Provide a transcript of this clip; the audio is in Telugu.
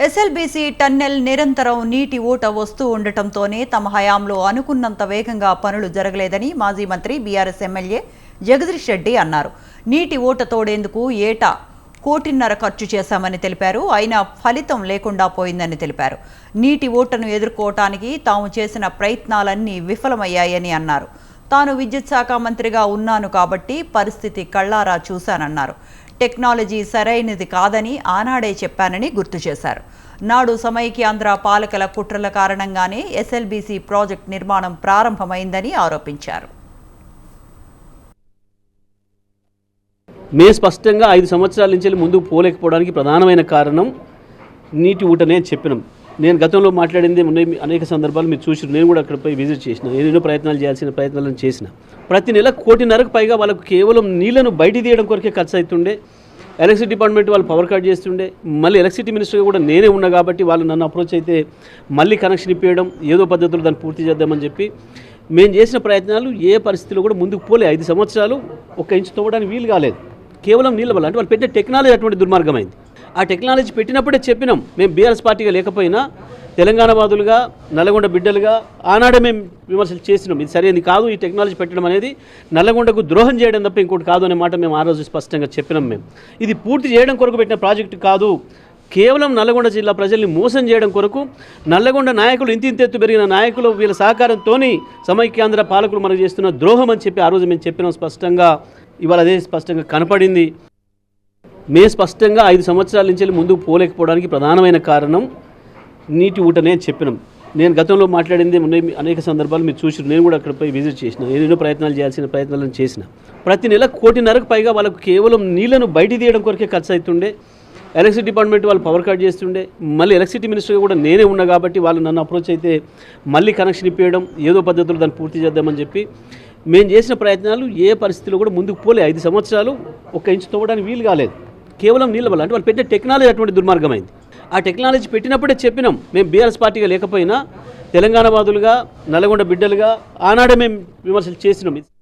ఎస్ఎల్బీసీ టన్నెల్ నిరంతరం నీటి ఊట వస్తూ ఉండటంతోనే తమ హయాంలో అనుకున్నంత వేగంగా పనులు జరగలేదని మాజీ మంత్రి బీఆర్ఎస్ ఎమ్మెల్యే జగదీష్ రెడ్డి అన్నారు. నీటి ఊట తోడేందుకు ఏటా 1.5 కోటి ఖర్చు చేశామని తెలిపారు. అయినా ఫలితం లేకుండా పోయిందని తెలిపారు. నీటి ఊటను ఎదుర్కోవటానికి తాము చేసిన ప్రయత్నాలన్నీ విఫలమయ్యాయని అన్నారు. తాను విద్యుత్ శాఖ మంత్రిగా ఉన్నాను కాబట్టి పరిస్థితి కళ్ళారా చూశానన్నారు. టెక్నాలజీ సరైనది కాదని ఆనాడే చెప్పానని గుర్తు చేశారు. నాడు సమైక్యాంధ్ర పాలకుల కుట్రల కారణంగానే ఎస్ఎల్బీసీ ప్రాజెక్ట్ నిర్మాణం ప్రారంభమైందని ఆరోపించారు. మేము స్పష్టంగా 5 సంవత్సరాల నుంచి ముందుకు పోలేకపోవడానికి ప్రధానమైన కారణం నీటి ఊటనే చెప్పినాం. నేను గతంలో మాట్లాడింది అనేక సందర్భాలు మీరు చూసారు. నేను కూడా అక్కడపై విజిట్ చేసిన, ఎన్నో ప్రయత్నాలు చేయాల్సిన ప్రయత్నాలను చేసిన. ప్రతి నెల 1.5 కోటికి పైగా వాళ్ళకు కేవలం నీళ్లను బయట తీయడం కొరకే ఖర్చు అవుతుండే. ఎలక్ట్రిసిటీ డిపార్ట్మెంట్ వాళ్ళు పవర్ కట్ చేస్తుండే. మళ్ళీ ఎలక్ట్రిసిటీ మినిస్టర్గా కూడా నేనే ఉన్నా కాబట్టి వాళ్ళు నన్ను అప్రోచ్ అయితే మళ్ళీ కనెక్షన్ ఇప్పించడం, ఏదో పద్ధతిలో దాన్ని పూర్తి చేద్దామని చెప్పి మేము చేసిన ప్రయత్నాలు ఏ పరిస్థితిలో కూడా ముందుకు పోలే. 5 సంవత్సరాలు 1 ఇంచు తవ్వడానికి వీలు కాలేదు. కేవలం నీళ్ళ వల్ల, అంటే వాళ్ళు పెట్టే టెక్నాలజీ అటువంటి దుర్మార్గమైంది. ఆ టెక్నాలజీ పెట్టినప్పుడే చెప్పినాం. మేము బీఆర్ఎస్ పార్టీగా లేకపోయినా తెలంగాణ బాధులుగా, నల్లగొండ బిడ్డలుగా ఆనాడే మేము విమర్శలు చేసినాం. ఇది సరైనది కాదు, ఈ టెక్నాలజీ పెట్టడం అనేది నల్లగొండకు ద్రోహం చేయడం తప్ప ఇంకోటి కాదు అనే మాట మేము ఆ రోజు స్పష్టంగా చెప్పినాం. మేము ఇది పూర్తి చేయడం కొరకు పెట్టిన ప్రాజెక్టు కాదు, కేవలం నల్లగొండ జిల్లా ప్రజల్ని మోసం చేయడం కొరకు నల్లగొండ నాయకులు ఇంతింతెత్తు పెరిగిన నాయకులు వీళ్ళ సహకారంతో సమైక్యాంధ్ర పాలకులు మనకు చేస్తున్న ద్రోహం అని చెప్పి ఆ రోజు మేము చెప్పినాం స్పష్టంగా. ఇవాళ అదే స్పష్టంగా కనపడింది. మేము స్పష్టంగా 5 సంవత్సరాల నుంచి ముందుకు పోలేకపోవడానికి ప్రధానమైన కారణం నీటి ఊటనే చెప్పినాం. నేను గతంలో మాట్లాడింది అనేక సందర్భాలు మీరు చూసారు. నేను కూడా అక్కడపై విజిట్ చేసిన, ఎన్నో ప్రయత్నాలు చేయాల్సిన ప్రయత్నాలను చేసిన. ప్రతి నెల 1.5 కోటికి పైగా వాళ్ళకు కేవలం నీళ్లను బయట తీయడం కొరకే ఖర్చు అవుతుండే. ఎలక్ట్రిసిటీ డిపార్ట్మెంట్ వాళ్ళు పవర్ కట్ చేస్తుండే. మళ్ళీ ఎలక్ట్రిసిటీ మినిస్టర్గా కూడా నేనే ఉన్నా కాబట్టి వాళ్ళు నన్ను అప్రోచ్ అయితే మళ్ళీ కనెక్షన్ ఇప్పించడం, ఏదో పద్ధతిలో దాన్ని పూర్తి చేద్దామని చెప్పి మేము చేసిన ప్రయత్నాలు ఏ పరిస్థితిలో కూడా ముందుకు పోలే. 5 సంవత్సరాలు 1 ఇంచు తవ్వడానికి వీలు కాలేదు. కేవలం నీళ్ళ వల్ల, అంటే వాళ్ళు పెట్టే టెక్నాలజీ అటువంటి దుర్మార్గమైంది. ఆ టెక్నాలజీ పెట్టినప్పుడే చెప్పినాం. మేము బీఆర్ఎస్ పార్టీగా లేకపోయినా తెలంగాణ బాధులుగా, నల్లగొండ బిడ్డలుగా ఆనాడే మేము విమర్శలు చేసినాం.